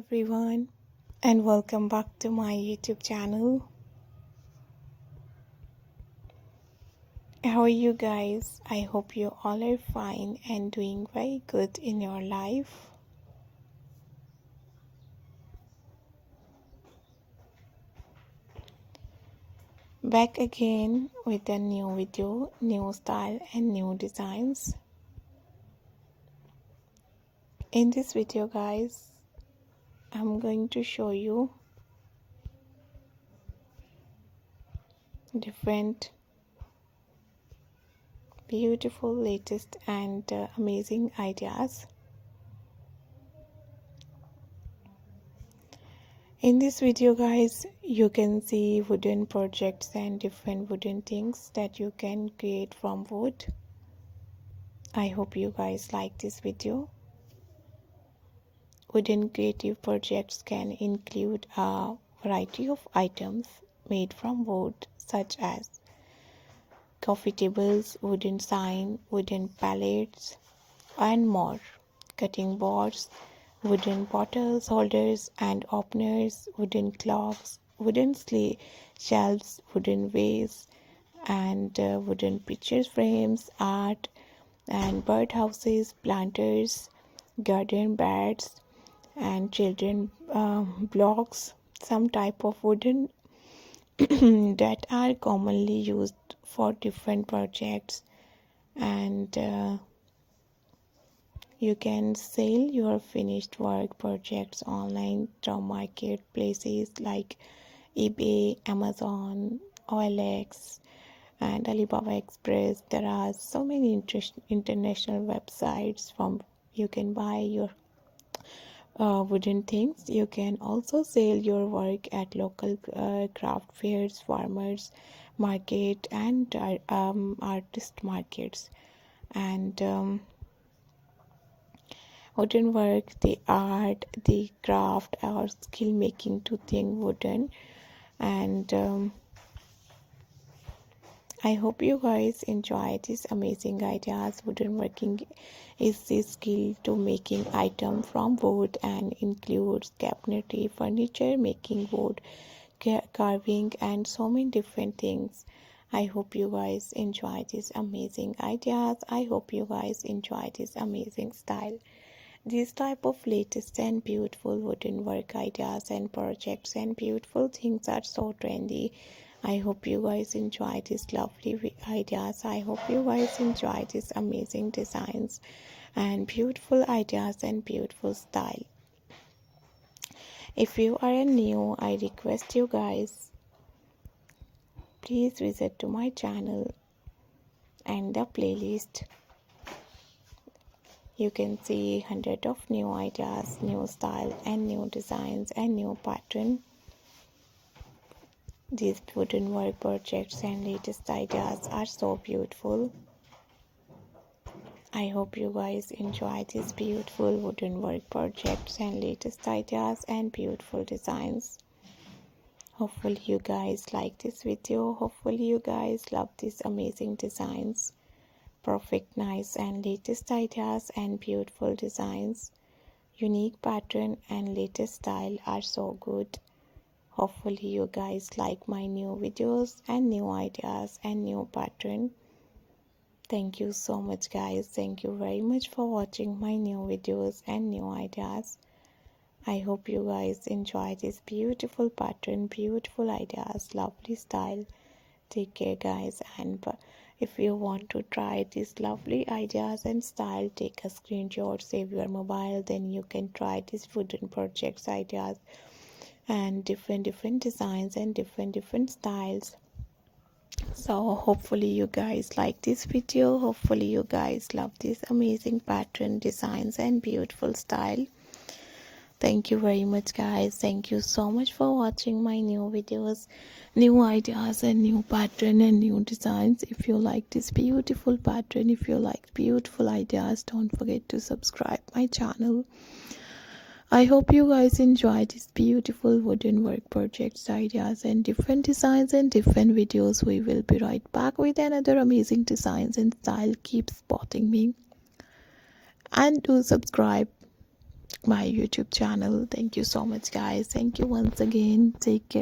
everyone, and welcome back to my YouTube channel. How are you guys? I hope you all are fine and doing very good in your life. Back again with a new video, new style and new designs. In this video guys, I'm going to show you different beautiful latest and amazing ideas. In this video guys, you can see wooden projects and different wooden things that you can create from wood. I hope you guys like this video. Wooden creative projects can include a variety of items made from wood such as coffee tables, wooden sign, wooden pallets and more. Cutting boards, wooden bottles holders and openers, wooden clocks, wooden shelves, wooden vases and wooden picture frames, art and bird houses, planters, garden beds and children blocks, some type of wooden that are commonly used for different projects. And you can sell your finished work projects online through marketplaces like eBay, Amazon, OLX, and Alibaba Express. There are so many international websites from you can buy your wooden things. You can also sell your work at local craft fairs, farmers market, and artist markets. And wooden work, the art, the craft or skill making to think wooden. And I hope you guys enjoy these amazing ideas. Wooden working is the skill to making item from wood and includes cabinetry, furniture making, wood carving and so many different things. I hope you guys enjoy these amazing ideas. I hope you guys enjoy this amazing style. These type of latest and beautiful wooden work ideas and projects and beautiful things are so trendy. I hope you guys enjoy these lovely ideas. I hope you guys enjoy these amazing designs and beautiful ideas and beautiful style. If you are new, I request you guys, please visit to my channel and the playlist. You can see hundreds of new ideas, new style and new designs and new pattern. These wooden work projects and latest ideas are so beautiful. I hope you guys enjoy these beautiful wooden work projects and latest ideas and beautiful designs. Hopefully you guys like this video. Hopefully you guys love these amazing designs. Perfect, nice and latest ideas and beautiful designs. Unique pattern and latest style are so good. Hopefully you guys like my new videos and new ideas and new pattern. Thank you so much guys. Thank you very much for watching my new videos and new ideas. I hope you guys enjoy this beautiful pattern, beautiful ideas, lovely style. Take care guys, and if you want to try these lovely ideas and style, take a screenshot, save your mobile, then you can try these wooden projects ideas and different designs and different styles. So hopefully you guys like this video. Hopefully you guys love this amazing pattern, designs and beautiful style. Thank you very much guys. Thank you so much for watching my new videos, new ideas and new pattern and new designs. If you like this beautiful pattern, if you like beautiful ideas, don't forget to subscribe my channel. I hope you guys enjoy this beautiful wooden work projects, ideas and different designs and different videos. We will be right back with another amazing designs and style. Keep spotting me and do subscribe. my YouTube channel. Thank you so much, guys. Thank you once again. Take care.